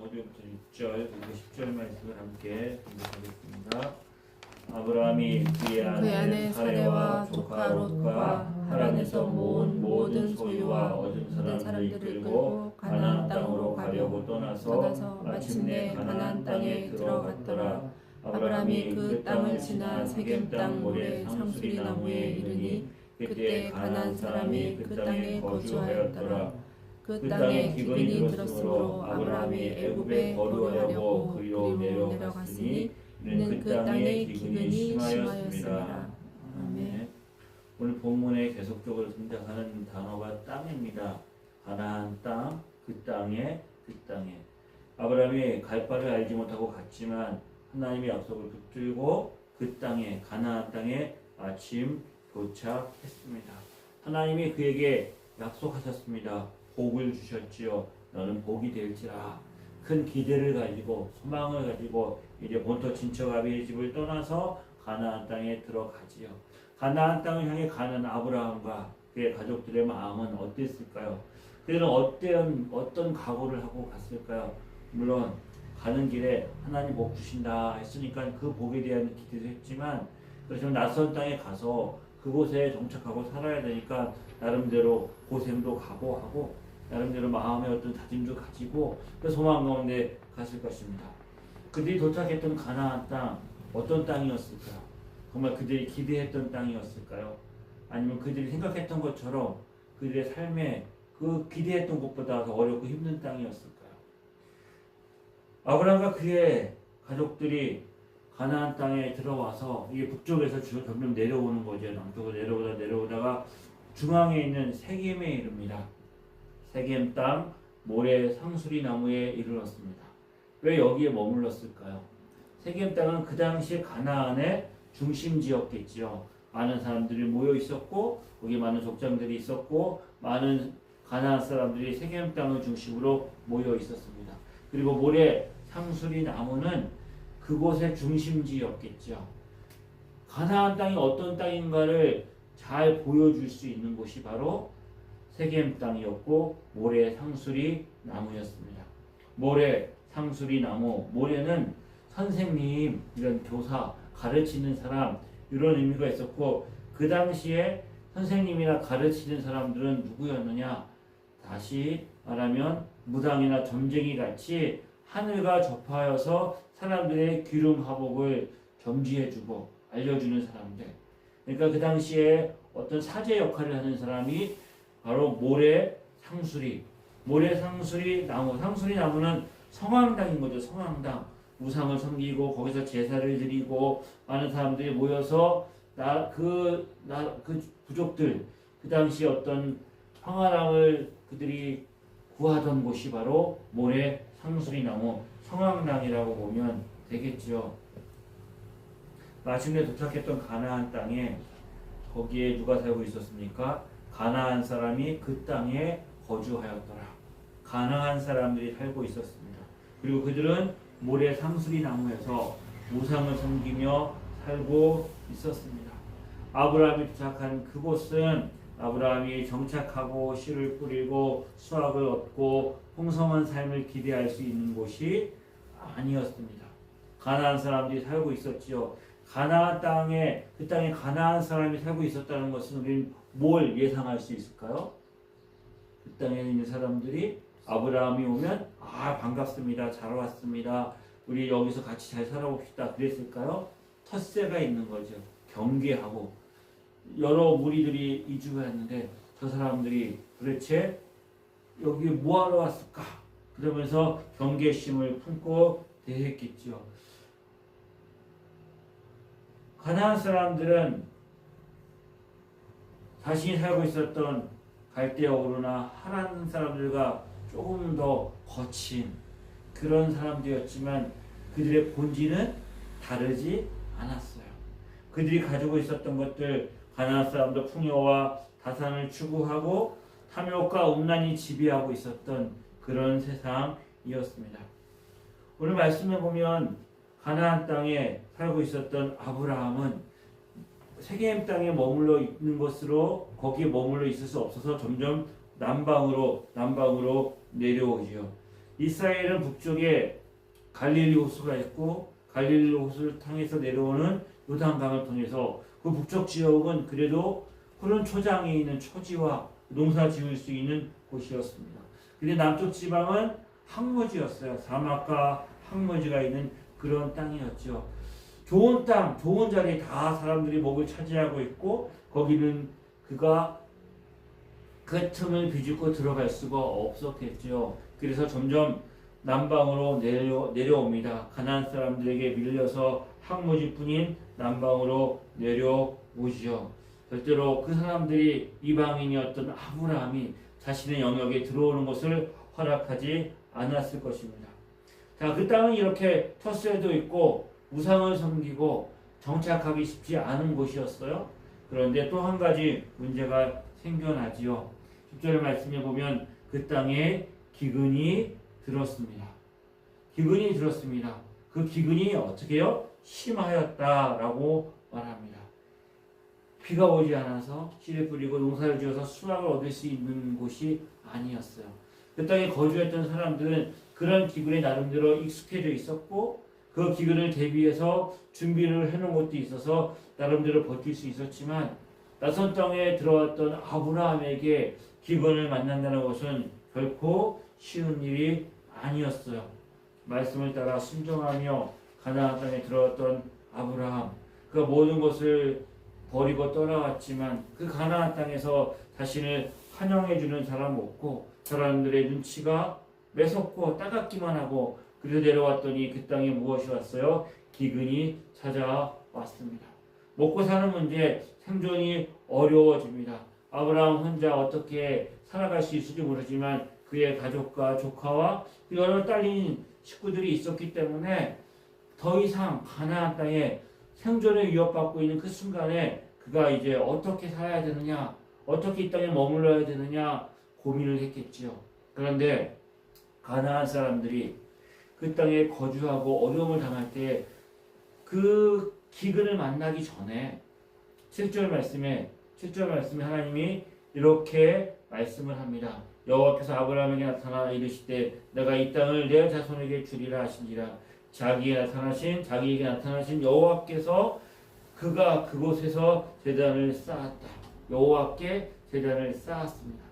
5절부터 6절 그리고 10절 말씀을 함께 공부하겠습니다. 아브라함이 그의 아내 사레와 조카 롯과 하란에서 모은 모든 소유와 얻은 사람들을 끌고 가나안 땅으로 가려고 떠나서 마침내 가나안 땅에 들어갔더라. 아브라함이 그 땅을 지나 세겜 땅 모래 상수리 나무에 이르니 그때 가나안 사람이 그 땅에 거주하였더라. 그 땅에 기근이 들었으므로 아브라함이 애굽에 거류하려고 그리로 내려갔으니 이는 그 땅에 기근이 심하였습니다. 아멘. 오늘 본문에 계속적으로 등장하는 단어가 땅입니다. 가나안 땅, 그 땅에, 그 땅에. 아브라함이 갈 바를 알지 못하고 갔지만 하나님의 약속을 붙들고 그 땅에, 가나안 땅에 마침 도착했습니다. 하나님이 그에게 약속하셨습니다. 복을 주셨지요. 너는 복이 될지라. 큰 기대를 가지고 소망을 가지고 이제 본토 친척 아비의 집을 떠나서 가나안 땅에 들어가지요. 가나안 땅을 향해 가는 아브라함과 그의 가족들의 마음은 어땠을까요? 그들은 어떤 각오를 하고 갔을까요? 물론 가는 길에 하나님 복 주신다 했으니까 그 복에 대한 기대도 했지만 그렇지만 낯선 땅에 가서 그곳에 정착하고 살아야 되니까 나름대로 고생도 각오하고 나름대로 마음의 어떤 다짐도 가지고 그 소망 가운데 갔을 것입니다. 그들이 도착했던 가나안 땅 어떤 땅이었을까요? 정말 그들이 기대했던 땅이었을까요? 아니면 그들이 생각했던 것처럼 그들의 삶에 그 기대했던 것보다 더 어렵고 힘든 땅이었을까요? 아브라함과 그의 가족들이 가나안 땅에 들어와서 이게 북쪽에서 점점 내려오는 거죠. 남쪽으로 내려오다가 중앙에 있는 세겜에 이릅니다. 세겜 땅 모래 상수리 나무에 이르렀습니다. 왜 여기에 머물렀을까요? 세겜 땅은 그 당시에 가나안의 중심지였겠지요. 많은 사람들이 모여 있었고 거기 많은 족장들이 있었고 많은 가나안 사람들이 세겜 땅을 중심으로 모여 있었습니다. 그리고 모래 상수리 나무는 그곳의 중심지였겠죠. 가나안 땅이 어떤 땅인가를 잘 보여줄 수 있는 곳이 바로 세겜 땅이었고 모래 상수리 나무였습니다. 모래 상수리 나무, 모래는 선생님, 이런 교사, 가르치는 사람 이런 의미가 있었고 그 당시에 선생님이나 가르치는 사람들은 누구였느냐? 다시 말하면 무당이나 점쟁이 같이 하늘과 접하여서 사람들의 기름화복을 점지해주고 알려주는 사람들. 그러니까 그 당시에 어떤 사제 역할을 하는 사람이 바로 모래 상수리 나무. 상수리 나무는 성황당인 거죠. 성황당. 우상을 섬기고 거기서 제사를 드리고 많은 사람들이 모여서 그 부족들 그 당시 어떤 평화랑을 그들이 구하던 곳이 바로 모래 상수리 나무 성황당이라고 보면 되겠죠. 마침내 도착했던 가나안 땅에 거기에 누가 살고 있었습니까? 가나안 사람이 그 땅에 거주하였더라. 가나안 사람들이 살고 있었습니다. 그리고 그들은 모래 상수리 나무에서 우상을 섬기며 살고 있었습니다. 아브라함이 도착한 그곳은 아브라함이 정착하고 씨를 뿌리고 수확을 얻고 풍성한 삶을 기대할 수 있는 곳이 아니었습니다. 가나안 사람들이 살고 있었지요. 가나안 땅에 그 땅에 가나안 사람이 살고 있었다는 것은 우리는 뭘 예상할 수 있을까요? 그 땅에 있는 사람들이 아브라함이 오면 반갑습니다. 잘 왔습니다. 우리 여기서 같이 잘 살아봅시다. 그랬을까요? 텃세가 있는 거죠. 경계하고 여러 무리들이 이주했는데 저 사람들이 도대체 여기 뭐하러 왔을까? 그러면서 경계심을 품고 대했겠죠. 가나안 사람들은 자신이 살고 있었던 갈대아 우르나 하란 사람들과 조금 더 거친 그런 사람들이었지만 그들의 본질은 다르지 않았어요. 그들이 가지고 있었던 것들 가나안 사람도 풍요와 다산을 추구하고 탐욕과 음란이 지배하고 있었던 그런 세상이었습니다. 오늘 말씀해 보면 가나안 땅에 살고 있었던 아브라함은 세겜 땅에 머물러 있는 것으로 거기에 머물러 있을 수 없어서 점점 남방으로 내려오지요. 이스라엘은 북쪽에 갈릴리 호수가 있고 갈릴리 호수를 통해서 내려오는 요단강을 통해서 그 북쪽 지역은 그래도 푸른 초장에 있는 초지와 농사 지을 수 있는 곳이었습니다. 근데 남쪽 지방은 황무지였어요. 사막과 황무지가 있는 그런 땅이었죠. 좋은 땅, 좋은 자리에 다 사람들이 목을 차지하고 있고 거기는 그가 그 틈을 비집고 들어갈 수가 없었겠죠. 그래서 점점 남방으로 내려옵니다. 가나안 사람들에게 밀려서 황무지뿐인 남방으로 내려오죠. 절대로 그 사람들이 이방인이었던 아브라함이 자신의 영역에 들어오는 것을 허락하지 않았을 것입니다. 자, 그 땅은 이렇게 텃세도 있고 우상을 섬기고 정착하기 쉽지 않은 곳이었어요. 그런데 또 한 가지 문제가 생겨나지요. 10절 말씀에 보면 그 땅에 기근이 들었습니다. 기근이 들었습니다. 그 기근이 어떻게 해요? 심하였다라고 말합니다. 비가 오지 않아서 씨를 뿌리고 농사를 지어서 수확을 얻을 수 있는 곳이 아니었어요. 그 땅에 거주했던 사람들은 그런 기근에 나름대로 익숙해져 있었고 그 기근을 대비해서 준비를 해놓은 것도 있어서 나름대로 버틸 수 있었지만 낯선 땅에 들어왔던 아브라함에게 기근을 만난다는 것은 결코 쉬운 일이 아니었어요. 말씀을 따라 순종하며 가나안 땅에 들어왔던 아브라함, 그 모든 것을 버리고 떠나왔지만 그 가나안 땅에서 자신을 환영해주는 사람 없고 사람들의 눈치가 매섭고 따갑기만 하고 그래서 내려왔더니 그 땅에 무엇이 왔어요? 기근이 찾아왔습니다. 먹고 사는 문제, 생존이 어려워집니다. 아브라함 혼자 어떻게 살아갈 수 있을지 모르지만 그의 가족과 조카와 여러 딸린 식구들이 있었기 때문에 더 이상 가나안 땅에 생존을 위협받고 있는 그 순간에 그가 이제 어떻게 살아야 되느냐, 어떻게 이 땅에 머물러야 되느냐 고민을 했겠지요. 그런데 가나안 사람들이 그 땅에 거주하고 어려움을 당할 때 그 기근을 만나기 전에 7절 말씀에 하나님이 이렇게 말씀을 합니다. 여호와께서 아브라함에게 나타나 이르시되 내가 이 땅을 내 자손에게 주리라 하시니라. 자기에게 나타나신 여호와께서 그가 그곳에서 제단을 쌓았다. 여호와께 제단을 쌓았습니다.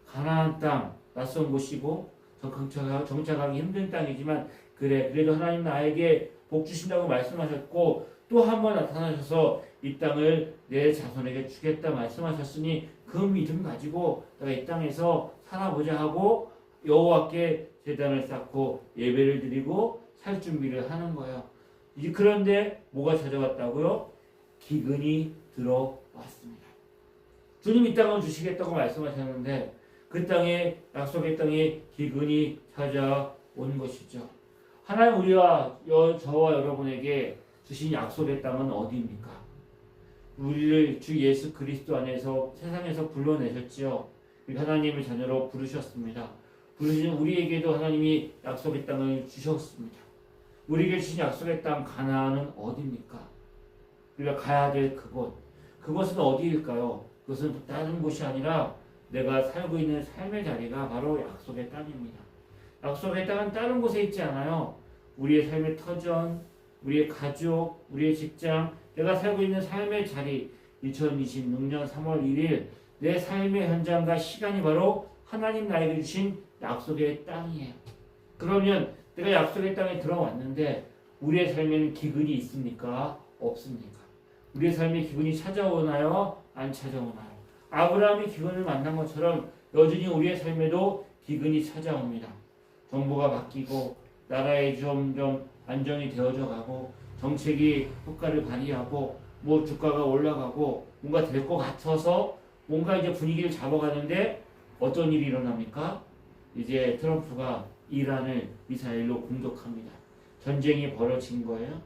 가나안 땅 낯선 곳이고 정착하기 힘든 땅이지만 그래도 하나님 나에게 복 주신다고 말씀하셨고 또 한 번 나타나셔서 이 땅을 내 자손에게 주겠다 말씀하셨으니 그 믿음 가지고 내가 이 땅에서 살아보자 하고 여호와께 제단을 쌓고 예배를 드리고 살 준비를 하는 거예요. 그런데 뭐가 찾아왔다고요? 기근이 들어왔습니다. 주님 이 땅을 주시겠다고 말씀하셨는데 그 땅에 약속의 땅에 기근이 찾아온 것이죠. 하나님 우리와 저와 여러분에게 주신 약속의 땅은 어디입니까? 우리를 주 예수 그리스도 안에서 세상에서 불러내셨지요. 하나님의 자녀로 부르셨습니다. 부르신 우리에게도 하나님이 약속의 땅을 주셨습니다. 우리에게 주신 약속의 땅 가나안은 어디입니까? 우리가 가야 될 그곳은 어디일까요? 그것은 다른 곳이 아니라 내가 살고 있는 삶의 자리가 바로 약속의 땅입니다. 약속의 땅은 다른 곳에 있지 않아요. 우리의 삶의 터전, 우리의 가족, 우리의 직장, 내가 살고 있는 삶의 자리 2026년 3월 1일 내 삶의 현장과 시간이 바로 하나님 나에게 주신 약속의 땅이에요. 그러면 내가 약속의 땅에 들어왔는데 우리의 삶에는 기근이 있습니까? 없습니까? 우리의 삶에 기근이 찾아오나요? 안 찾아오나요? 아브라함이 기근을 만난 것처럼 여전히 우리의 삶에도 기근이 찾아옵니다. 정부가 바뀌고 나라에 점점 안정이 되어져 가고 정책이 효과를 발휘하고 뭐 주가가 올라가고 뭔가 될 것 같아서 뭔가 이제 분위기를 잡아가는데 어떤 일이 일어납니까? 이제 트럼프가 이란을 미사일로 공격합니다. 전쟁이 벌어진 거예요.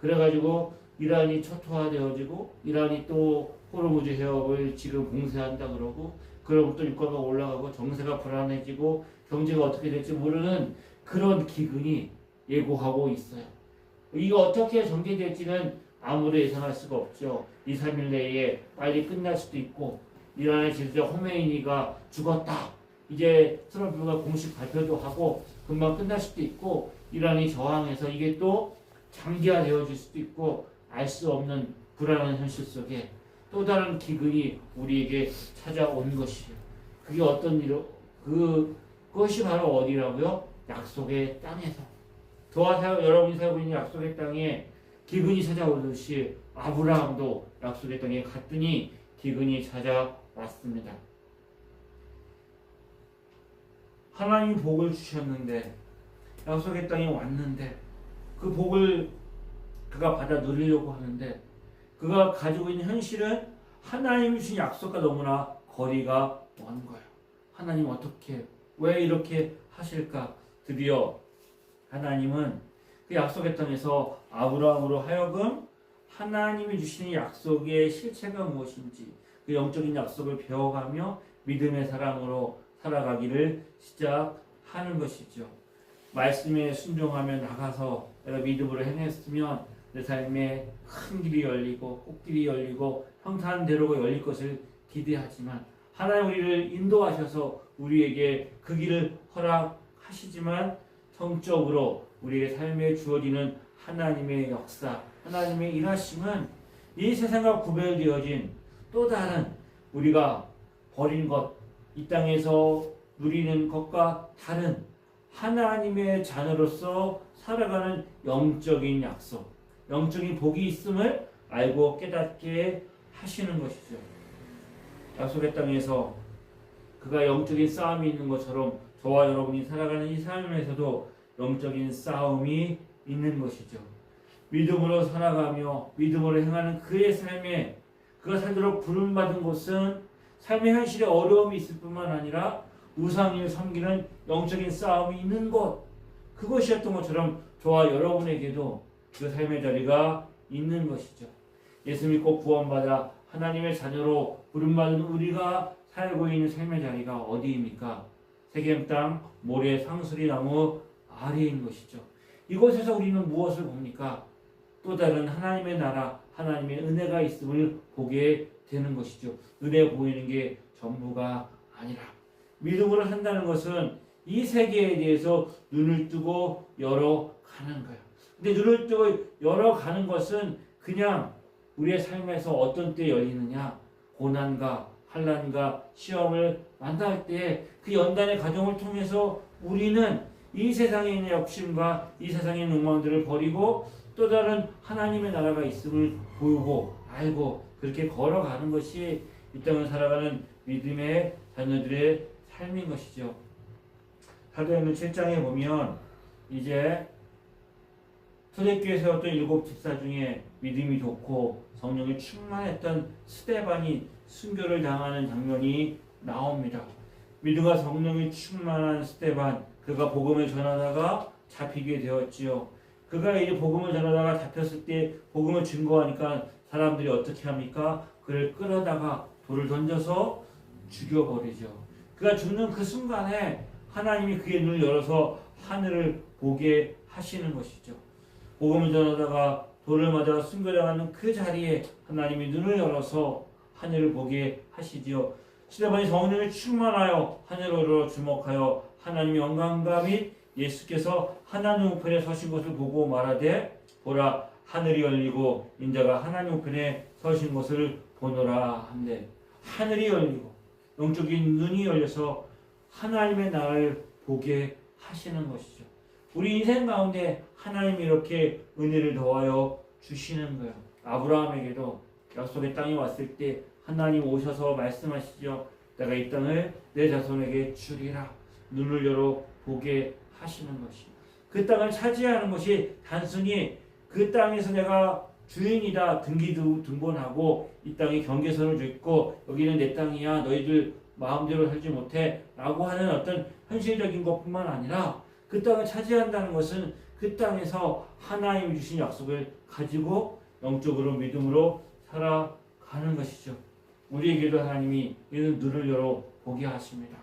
그래가지고 이란이 초토화되어지고 이란이 또 호르무즈 해협을 지금 봉쇄한다 그러고 그러면 또 유가가 올라가고 정세가 불안해지고 경제가 어떻게 될지 모르는 그런 기근이 예고하고 있어요. 이거 어떻게 전개될지는 아무도 예상할 수가 없죠. 2, 3일 내에 빨리 끝날 수도 있고 이란의 지도자 호메이니가 죽었다 이제 트럼프가 공식 발표도 하고 금방 끝날 수도 있고 이란이 저항해서 이게 또 장기화되어질 수도 있고 알 수 없는 불안한 현실 속에 또 다른 기근이 우리에게 찾아온 것이에요. 그게 어떤 일로 그것이 바로 어디라고요? 약속의 땅에서. 저와 여러분이 살고 있는 약속의 땅에 기근이 찾아오듯이 아브라함도 약속의 땅에 갔더니 기근이 찾아왔습니다. 하나님이 복을 주셨는데 약속의 땅에 왔는데 그 복을 그가 받아 누리려고 하는데 그가 가지고 있는 현실은 하나님이 주신 약속과 너무나 거리가 먼 거예요. 하나님 어떻게 왜 이렇게 하실까? 드디어 하나님은 그 약속의 땅에서 아브라함으로 하여금 하나님이 주시는 약속의 실체가 무엇인지 그 영적인 약속을 배워가며 믿음의 사람으로 살아가기를 시작하는 것이죠. 말씀에 순종하며 나가서 내가 믿음으로 행했으면 내 삶에 큰 길이 열리고 꽃길이 열리고 평탄한 대로가 열릴 것을 기대하지만 하나님 우리를 인도하셔서 우리에게 그 길을 허락하시지만 성적으로 우리의 삶에 주어지는 하나님의 역사, 하나님의 일하심은 이 세상과 구별되어진 또 다른 우리가 버린 것, 이 땅에서 누리는 것과 다른 하나님의 자녀로서 살아가는 영적인 약속, 영적인 복이 있음을 알고 깨닫게 하시는 것이죠. 약속의 땅에서 그가 영적인 싸움이 있는 것처럼 저와 여러분이 살아가는 이 삶에서도 영적인 싸움이 있는 것이죠. 믿음으로 살아가며 믿음으로 행하는 그의 삶에 그가 살도록 부름받은 곳은 삶의 현실에 어려움이 있을 뿐만 아니라 우상을 섬기는 영적인 싸움이 있는 곳, 그것이었던 것처럼 저와 여러분에게도 그 삶의 자리가 있는 것이죠. 예수 믿고 구원받아 하나님의 자녀로 부름받은 우리가 살고 있는 삶의 자리가 어디입니까? 세겜 땅 모래 상수리 나무 아래인 것이죠. 이곳에서 우리는 무엇을 봅니까? 또 다른 하나님의 나라, 하나님의 은혜가 있음을 보게 되는 것이죠. 은혜 보이는 게 전부가 아니라 믿음으로 한다는 것은 이 세계에 대해서 눈을 뜨고 열어가는 거예요. 근데 눈을 뜨고 열어가는 것은 그냥 우리의 삶에서 어떤 때 열리느냐? 고난과 환난과 시험을 만날 때 그 연단의 과정을 통해서 우리는 이 세상에 있는 욕심과 이 세상의 욕망들을 버리고 또 다른 하나님의 나라가 있음을 보고 알고 그렇게 걸어가는 것이 이 땅을 살아가는 믿음의 자녀들의 삶인 것이죠. 사도행전 7장에 보면 이제 초대교회에 세웠던 7 집사 중에 믿음이 좋고 성령이 충만했던 스데반이 순교를 당하는 장면이 나옵니다. 믿음과 성령이 충만한 스데반, 그가 복음을 전하다가 잡히게 되었지요. 그가 이제 복음을 전하다가 잡혔을 때 복음을 증거하니까 사람들이 어떻게 합니까? 그를 끌어다가 돌을 던져서 죽여버리죠. 그가 죽는 그 순간에 하나님이 그의 눈을 열어서 하늘을 보게 하시는 것이죠. 복음을 전하다가 돌을 맞아 순교당하는 그 자리에 하나님이 눈을 열어서 하늘을 보게 하시지요. 스데반이 성령에 충만하여 하늘으로 주목하여 하나님의 영광과 및 예수께서 하나님 우편에 서신 것을 보고 말하되 보라 하늘이 열리고 인자가 하나님 우편에 서신 것을 보노라 한데 하늘이 열리고 영적인 눈이 열려서 하나님의 나라를 보게 하시는 것이죠. 우리 인생 가운데 하나님이 이렇게 은혜를 더하여 주시는 거예요. 아브라함에게도 약속의 땅에 왔을 때 하나님 오셔서 말씀하시죠. 내가 이 땅을 내 자손에게 주리라. 눈을 열어 보게 하시는 것이. 그 땅을 차지하는 것이 단순히 그 땅에서 내가 주인이다 등기도 등본하고 이 땅에 경계선을 줬고 여기는 내 땅이야 너희들 마음대로 살지 못해 라고 하는 어떤 현실적인 것뿐만 아니라 그 땅을 차지한다는 것은 그 땅에서 하나님이 주신 약속을 가지고 영적으로 믿음으로 살아가는 것이죠. 우리에게도 하나님이 이런 눈을 열어 보게 하십니다.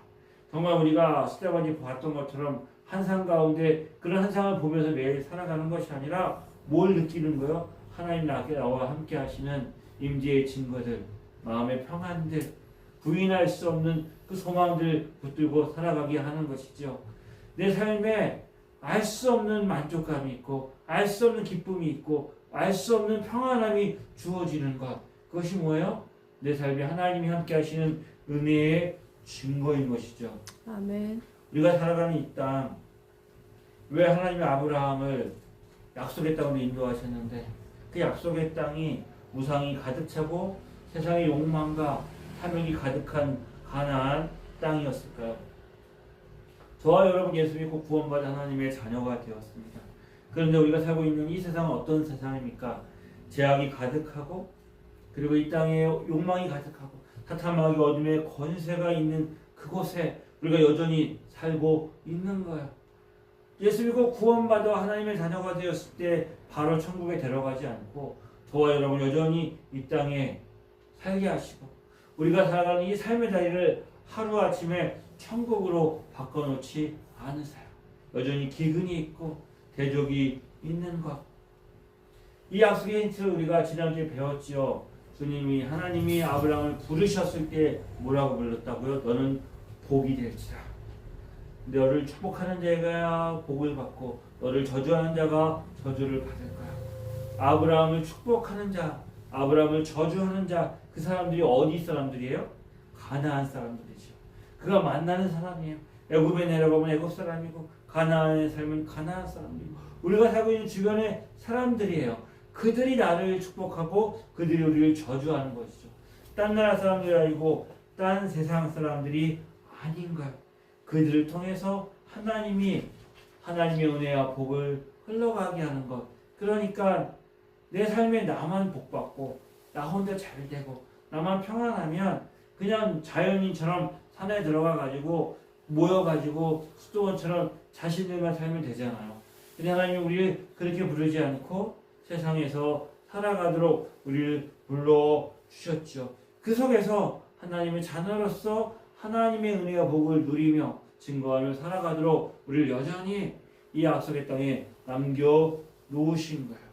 정말 우리가 스데반이 봤던 것처럼 환상 가운데 그런 환상을 보면서 매일 살아가는 것이 아니라 뭘 느끼는 거요? 하나님 나와 함께 하시는 임재의 증거들, 마음의 평안들, 부인할 수 없는 그 소망들 붙들고 살아가게 하는 것이죠. 내 삶에 알 수 없는 만족감이 있고 알 수 없는 기쁨이 있고 알 수 없는 평안함이 주어지는 것. 그것이 뭐예요? 내 삶에 하나님이 함께 하시는 은혜의 증거인 것이죠. 아멘. 우리가 살아가는 이 땅, 왜 하나님이 아브라함을 약속의 땅으로 인도하셨는데 그 약속의 땅이 우상이 가득 차고 세상의 욕망과 탐욕이 가득한 가나안 땅이었을까요? 저와 여러분 예수 믿고 구원받은 하나님의 자녀가 되었습니다. 그런데 우리가 살고 있는 이 세상은 어떤 세상입니까? 죄악이 가득하고 그리고 이 땅에 욕망이 가득하고 사탄마귀 어둠의 권세가 있는 그곳에 우리가 여전히 살고 있는 거예요. 예수 믿고 구원받아 하나님의 자녀가 되었을 때 바로 천국에 들어가지 않고 저와 여러분 여전히 이 땅에 살게 하시고 우리가 살아가는 이 삶의 자리를 하루아침에 천국으로 바꿔놓지 않으세요. 여전히 기근이 있고 대적이 있는 것. 이 약속의 힌트를 우리가 지난주에 배웠지요. 주님이 하나님이 아브라함을 부르셨을 때 뭐라고 불렀다고요? 너는 복이 될지라. 너를 축복하는 자가 복을 받고 너를 저주하는 자가 저주를 받을 거야. 아브라함을 축복하는 자, 아브라함을 저주하는 자, 그 사람들이 어디 사람들이에요? 가나안 사람들이죠. 그가 만나는 사람이에요. 애굽에 내려가면 애굽 사람이고 가나안에 살면 가나안 사람이고 우리가 살고 있는 주변의 사람들이에요. 그들이 나를 축복하고 그들이 우리를 저주하는 것이죠. 딴 나라 사람들이 아니고 딴 세상 사람들이 아닌 거예요. 그들을 통해서 하나님의 은혜와 복을 흘러가게 하는 것. 그러니까 내 삶에 나만 복받고 나 혼자 잘 되고 나만 평안하면 그냥 자연인처럼 산에 들어가 가지고 모여가지고 수도원처럼 자신들만 살면 되잖아요. 근데 하나님이 우리를 그렇게 부르지 않고 세상에서 살아가도록 우리를 불러주셨죠. 그 속에서 하나님의 자녀로서 하나님의 은혜와 복을 누리며 증거하며 살아가도록 우리를 여전히 이 약속의 땅에 남겨놓으신 거예요.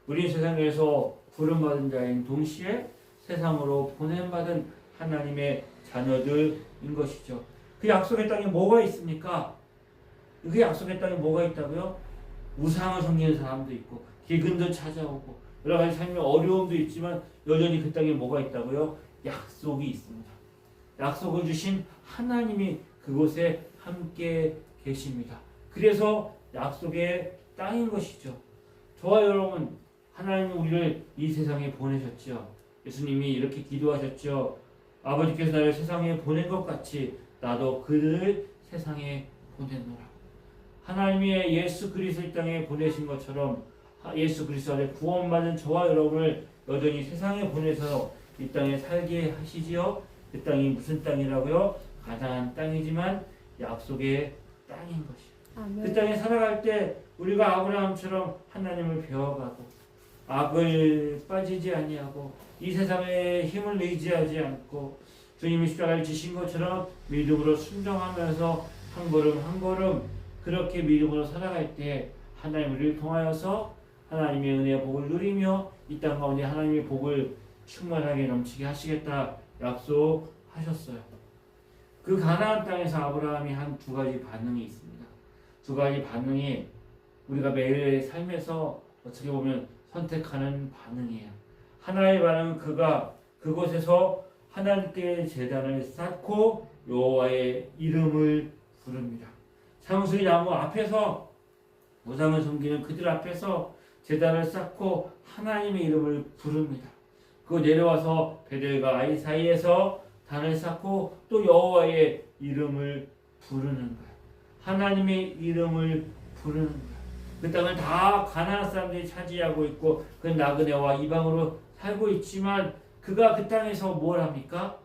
우리 세상에서 부름받은 자인 동시에 세상으로 보냄받은 하나님의 자녀들인 것이죠. 그 약속의 땅에 뭐가 있습니까? 그 약속의 땅에 뭐가 있다고요? 우상을 섬기는 사람도 있고 기근도 찾아오고 여러 가지 삶의 어려움도 있지만 여전히 그 땅에 뭐가 있다고요? 약속이 있습니다. 약속을 주신 하나님이 그곳에 함께 계십니다. 그래서 약속의 땅인 것이죠. 저와 여러분, 하나님이 우리를 이 세상에 보내셨죠. 예수님이 이렇게 기도하셨죠. 아버지께서 나를 세상에 보낸 것 같이 나도 그를 세상에 보내노라. 하나님의 예수 그리스도 이 땅에 보내신 것처럼 예수 그리스도 안에 구원받은 저와 여러분을 여전히 세상에 보내서 이 땅에 살게 하시지요. 그 땅이 무슨 땅이라고요? 가나안 땅이지만 약속의 땅인 것이요. 그 땅에 살아갈 때 우리가 아브라함처럼 하나님을 배워가고 악을 빠지지 아니하고 이 세상에 힘을 의지하지 않고 주님이 십자가를 지신 것처럼 믿음으로 순종하면서 한 걸음 한 걸음 그렇게 믿음으로 살아갈 때 하나님 우리를 통하여서 하나님의 은혜와 복을 누리며 이 땅 가운데 하나님의 복을 충만하게 넘치게 하시겠다 약속하셨어요. 그 가나안 땅에서 아브라함이 한 두 가지 반응이 있습니다. 두 가지 반응이 우리가 매일의 삶에서 어떻게 보면 선택하는 반응이에요. 하나의 반응은 그가 그곳에서 하나님께 제단을 쌓고 여호와의 이름을 부릅니다. 상수리 나무 앞에서 우상을 섬기는 그들 앞에서 제단을 쌓고 하나님의 이름을 부릅니다. 그 내려와서 베델과 아이 사이에서 단을 쌓고 또 여호와의 이름을 부르는 거예요. 하나님의 이름을 부르는 거예요. 그 땅을 다 가나안 사람들이 차지하고 있고 그 나그네와 이방으로 살고 있지만 그가 그 땅에서 뭘 합니까?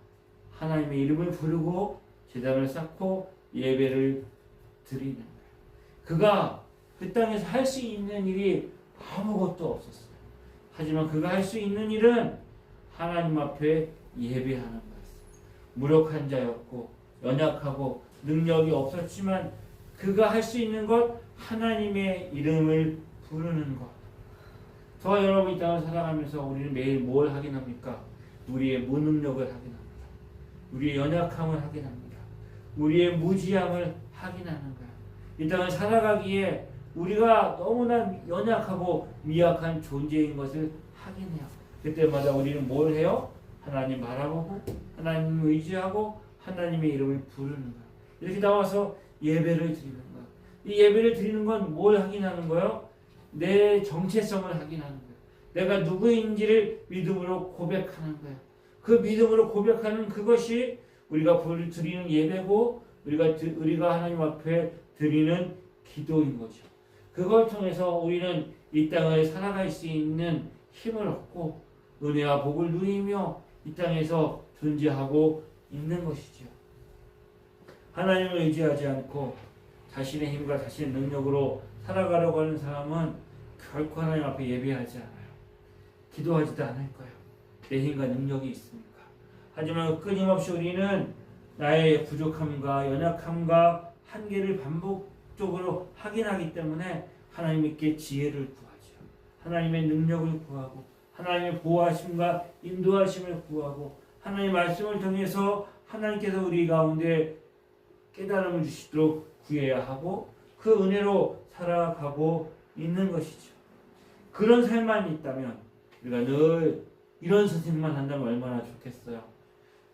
하나님의 이름을 부르고 제단을 쌓고 예배를 드리는 거예요. 그가 그 땅에서 할 수 있는 일이 아무것도 없었어요. 하지만 그가 할 수 있는 일은 하나님 앞에 예배하는 거였어요. 무력한 자였고 연약하고 능력이 없었지만 그가 할 수 있는 것 하나님의 이름을 부르는 것. 저와 여러분 이 땅을 살아가면서 우리는 매일 뭘 확인합니까? 우리의 무능력을 확인합니다. 우리의 연약함을 확인합니다. 우리의 무지함을 확인하는 거야. 이 땅을 살아가기에 우리가 너무나 연약하고 미약한 존재인 것을 확인해요. 그때마다 우리는 뭘 해요? 하나님 바라보고 하나님 의지하고 하나님의 이름을 부르는 거야. 이렇게 나와서 예배를 드리는 거야. 이 예배를 드리는 건 뭘 확인하는 거예요? 내 정체성을 확인하는 거야. 내가 누구인지를 믿음으로 고백하는 거야. 그 믿음으로 고백하는 그것이 우리가 드리는 예배고 우리가 하나님 앞에 드리는 기도인 거죠. 그걸 통해서 우리는 이 땅을 살아갈 수 있는 힘을 얻고 은혜와 복을 누리며 이 땅에서 존재하고 있는 것이죠. 하나님을 의지하지 않고 자신의 힘과 자신의 능력으로 살아가려고 하는 사람은 결코 하나님 앞에 예배하지 않아요. 기도하지도 않을 거예요. 내 힘과 능력이 있으니까. 하지만 끊임없이 우리는 나의 부족함과 연약함과 한계를 반복적으로 확인하기 때문에 하나님께 지혜를 구하죠. 하나님의 능력을 구하고 하나님의 보호하심과 인도하심을 구하고 하나님의 말씀을 통해서 하나님께서 우리 가운데 깨달음을 주시도록 구해야 하고 그 은혜로 살아가고 있는 것이죠. 그런 삶만 있다면 우리가 늘 이런 선생만 한다면 얼마나 좋겠어요.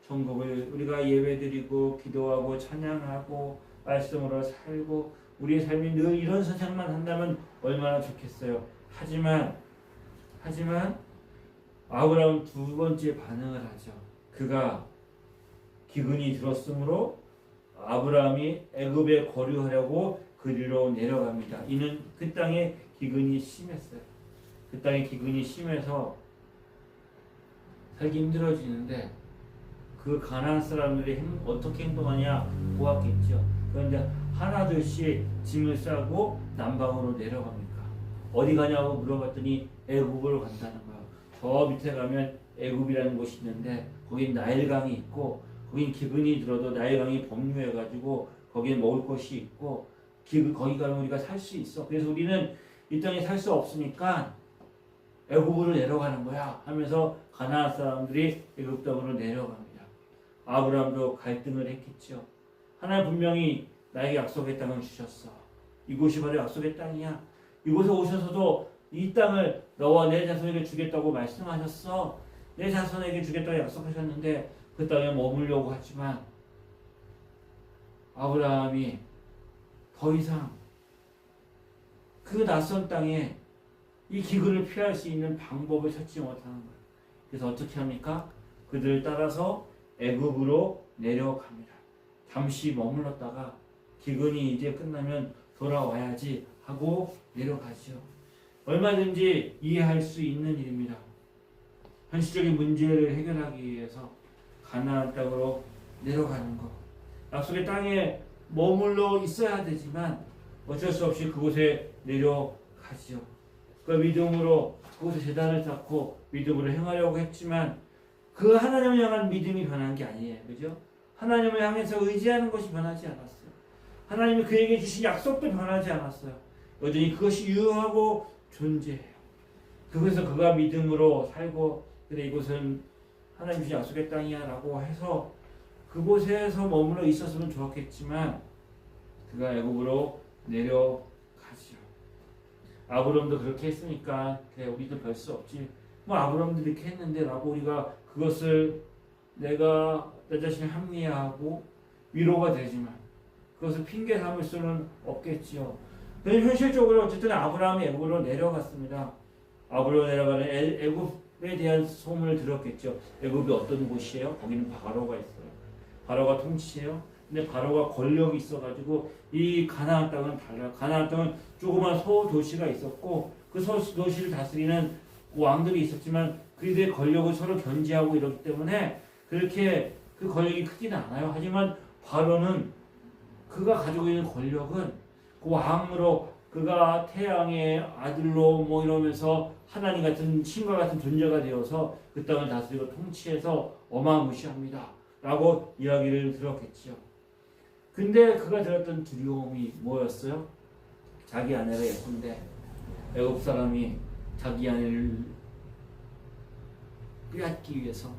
천국을 우리가 예배드리고 기도하고 찬양하고 말씀으로 살고 우리의 삶이 늘 이런 선생만 한다면 얼마나 좋겠어요. 하지만 아브라함은 두 번째 반응을 하죠. 그가 기근이 들었으므로 아브라함이 애굽에 거류하려고 그리로 내려갑니다. 이는 그 땅에 기근이 심했어요. 그 땅에 기근이 심해서 살기 힘들어지는데 그 가나안 사람들이 어떻게 행동하냐 보았겠죠. 그런데 하나둘씩 짐을 싸고 남방으로 내려갑니까? 어디 가냐고 물어봤더니 애굽으로 간다는 거예요. 저 밑에 가면 애굽이라는 곳이 있는데 거긴 나일강이 있고 거긴 기근이 들어도 나일강이 범유해가지고 거기에 먹을 것이 있고 거기 가면 우리가 살 수 있어. 그래서 우리는 이 땅에 살 수 없으니까 애굽으로 내려가는 거야 하면서 가나안 사람들이 애굽 땅으로 내려갑니다. 아브라함도 갈등을 했겠죠. 하나님 분명히 나에게 약속의 땅을 주셨어. 이곳이 바로 약속의 땅이야. 이곳에 오셔서도 이 땅을 너와 내 자손에게 주겠다고 말씀하셨어. 내 자손에게 주겠다고 약속하셨는데 그 땅에 머물려고 하지만 아브라함이 더 이상 그 낯선 땅에 이 기근을 피할 수 있는 방법을 찾지 못하는 거예요. 그래서 어떻게 합니까? 그들을 따라서 애굽으로 내려갑니다. 잠시 머물렀다가 기근이 이제 끝나면 돌아와야지 하고 내려가죠. 얼마든지 이해할 수 있는 일입니다. 현실적인 문제를 해결하기 위해서 가나안 땅으로 내려가는 것. 약속의 땅에 머물러 있어야 되지만 어쩔 수 없이 그곳에 내려가지요. 그 믿음으로 그곳에 제단을 쌓고 믿음으로 행하려고 했지만 그 하나님을 향한 믿음이 변한 게 아니에요. 그죠? 하나님을 향해서 의지하는 것이 변하지 않았어요. 하나님이 그에게 주신 약속도 변하지 않았어요. 여전히 그것이 유효하고 존재해요. 그래서 그가 믿음으로 살고 그래 이곳은 하나님 주신 약속의 땅이야 라고 해서 그곳에서 머물러 있었으면 좋았겠지만 그가 애굽으로 내려가지요. 아브라함도 그렇게 했으니까 그래 우리도 별 수 없지. 뭐 아브라함도 이렇게 했는데 라고 우리가 그것을 내가 내 자신을 합리화하고 위로가 되지만 그것을 핑계 삼을 수는 없겠지요. 그런데 현실적으로 어쨌든 아브라함이 애굽으로 내려갔습니다. 애굽으로 내려가는 애굽에 대한 소문을 들었겠죠. 애굽이 어떤 곳이에요? 거기는 바로가 있어요. 바로가 통치해요. 근데 바로가 권력이 있어가지고 이 가나안 땅은 달라요. 가나안 땅은 조그만 소도시가 있었고 그 소도시를 다스리는 왕들이 있었지만 그들의 권력을 서로 견제하고 이러기 때문에 그렇게 그 권력이 크지는 않아요. 하지만 바로는 그가 가지고 있는 권력은 그 왕으로 그가 태양의 아들로 뭐 이러면서 하나님 같은 신과 같은 존재가 되어서 그 땅을 다스리고 통치해서 어마무시합니다. 라고 이야기를 들었겠죠. 근데 그가 들었던 두려움이 뭐였어요? 자기 아내가 예쁜데 애굽 사람이 자기 아내를 빼앗기 위해서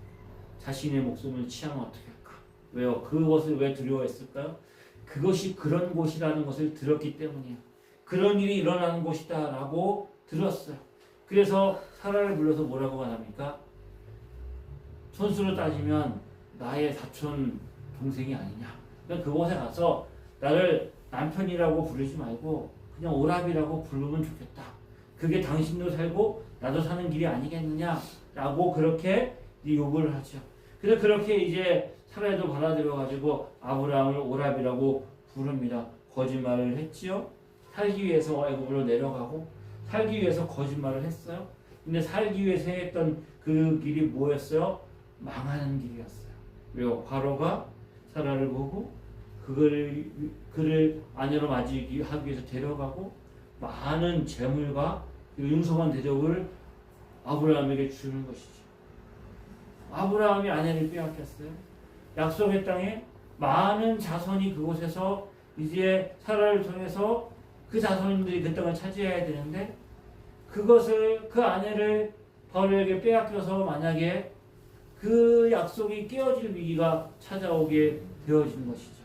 자신의 목숨을 취하면 어떻게 할까? 왜요? 그것을 왜 두려워했을까요? 그것이 그런 곳이라는 것을 들었기 때문이에요. 그런 일이 일어나는 곳이다라고 들었어요. 그래서 사라를 불러서 뭐라고 말합니까? 손수로 따지면 나의 사촌 동생이 아니냐. 그러니까 그곳에 가서 나를 남편이라고 부르지 말고 그냥 오라비라고 부르면 좋겠다. 그게 당신도 살고 나도 사는 길이 아니겠느냐라고 그렇게 요구를 하죠. 그래서 그렇게 이제 사라도 받아들여 가지고 아브라함을 오라비라고 부릅니다. 거짓말을 했지요. 살기 위해서 애굽으로 내려가고 살기 위해서 거짓말을 했어요. 근데 살기 위해서 했던 그 길이 뭐였어요? 망하는 길이었어요. 왜요? 바로가 사라를 보고 그를 아내로 맞이하기 위해서 데려가고 많은 재물과 융성한 대접을 아브라함에게 주는 것이죠. 아브라함이 아내를 빼앗겼어요. 약속의 땅에 많은 자손이 그곳에서 이제 사라를 통해서 그 자손들이 그 땅을 차지해야 되는데 그것을 그 아내를 바로에게 빼앗겨서 만약에 그 약속이 깨어질 위기가 찾아오게 되어진 것이죠.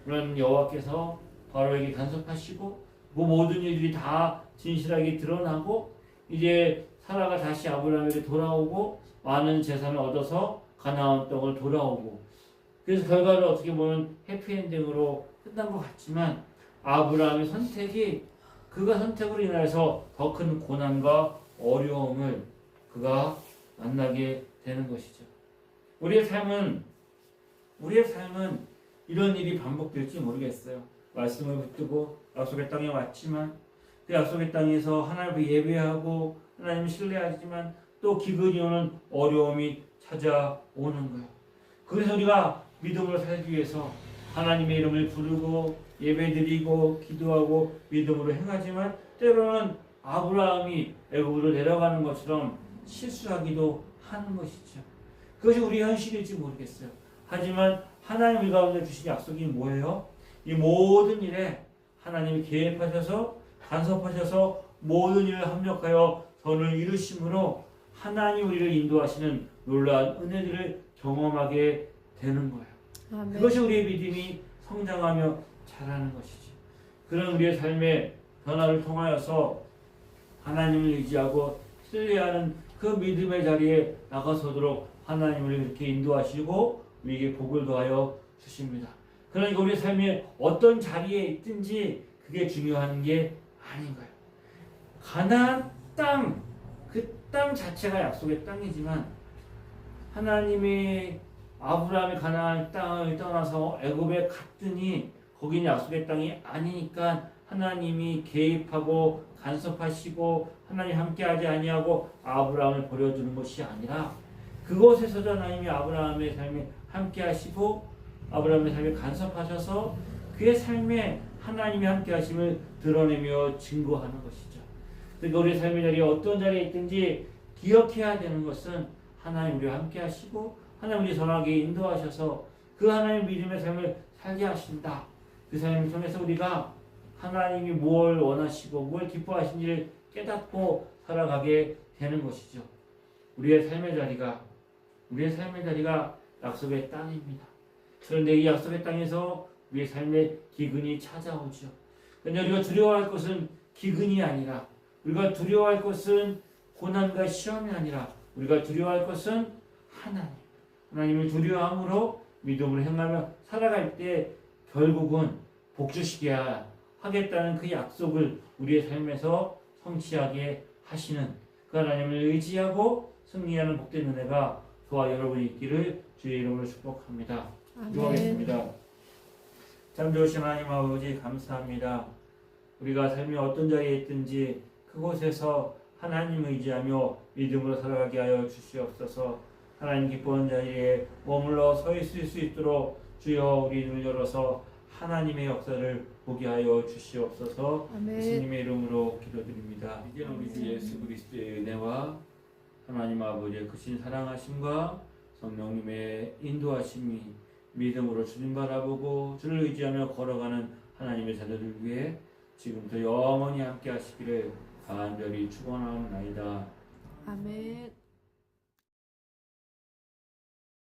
그런 여호와께서 바로에게 간섭하시고 그 모든 일들이 다 진실하게 드러나고 이제 사라가 다시 아브라함에게 돌아오고 많은 재산을 얻어서 가나안 땅을 돌아오고 그래서 결과를 어떻게 보면 해피엔딩으로 끝난 것 같지만 아브라함의 선택이 그가 선택으로 인해서 더 큰 고난과 어려움을 그가 만나게 되는 것이죠. 우리의 삶은 이런 일이 반복될지 모르겠어요. 말씀을 붙들고 약속의 땅에 왔지만 그 약속의 땅에서 하나님을 예배하고 하나님을 신뢰하지만 또 기근이 오는 어려움이 찾아오는 거예요. 그래서 우리가 믿음으로 살기 위해서 하나님의 이름을 부르고 예배드리고 기도하고 믿음으로 행하지만 때로는 아브라함이 애굽으로 내려가는 것처럼 실수하기도 하는 것이죠. 그것이 우리 현실일지 모르겠어요. 하지만 하나님 우리 가운데 주신 약속이 뭐예요? 이 모든 일에 하나님이 개입하셔서 간섭하셔서 모든 일을 합력하여 선을 이루심으로 하나님 우리를 인도하시는 놀라운 은혜들을 경험하게 되는 거예요. 아멘. 그것이 우리의 믿음이 성장하며 자라는 것이지. 그런 우리의 삶의 변화를 통하여서 하나님을 의지하고 신뢰하는 그 믿음의 자리에 나가서도록 하나님을 이렇게 인도하시고 우리에게 복을 더하여 주십니다. 그러니까 우리 삶의 어떤 자리에 있든지 그게 중요한 게 아닌 거예요. 가나안 땅, 그 땅 자체가 약속의 땅이지만 하나님이 아브라함이 가나안 땅을 떠나서 애굽에 갔더니 거기는 약속의 땅이 아니니까 하나님이 개입하고 간섭하시고 하나님 함께하지 아니하고 아브라함을 버려두는 것이 아니라 그곳에서도 하나님이 아브라함의 삶에 함께하시고 아브라함의 삶에 간섭하셔서 그의 삶에 하나님이 함께하심을 드러내며 증거하는 것이죠. 그러니까 우리 삶의 자리에 어떤 자리에 있든지 기억해야 되는 것은 하나님 우리와 함께하시고 하나님 우리 선하게 인도하셔서 그 하나님 믿음의 삶을 살게 하신다. 그 삶을 통해서 우리가 하나님이 무엇을 원하시고 무엇을 기뻐하시는지를 깨닫고 살아가게 되는 것이죠. 우리의 삶의 자리가 약속의 땅입니다. 그런데 이 약속의 땅에서 우리의 삶에 기근이 찾아오죠. 그런데 우리가 두려워할 것은 기근이 아니라 우리가 두려워할 것은 고난과 시험이 아니라 우리가 두려워할 것은 하나님을 두려워함으로 믿음으로 행하며 살아갈 때 결국은 복주시게 하겠다는 그 약속을 우리의 삶에서 성취하게 하시는 그 하나님을 의지하고 승리하는 복된 은혜가 저와 여러분이 있기를 주의 이름으로 축복합니다. 기도하겠습니다. 참 좋으신 하나님 아버지 감사합니다. 우리가 삶의 어떤 자리에 있든지 그곳에서 하나님을 의지하며 믿음으로 살아가게 하여 주시옵소서. 하나님 기뻐하는 자리에 머물러 서 있을 수 있도록 주여 우리 눈을 열어서 하나님의 역사를 보게 하여 주시옵소서. 예수님의 이름으로 기도드립니다. 이제는 우리 주 예수 그리스도의 은혜와 하나님 아버지의 크신 사랑하심과 성령님의 인도하심이 믿음으로 주님 바라보고 주를 의지하며 걸어가는 하나님의 자녀들 위해 지금부터 영원히 함께 하시기를 간절히 축원하옵나이다. 아멘.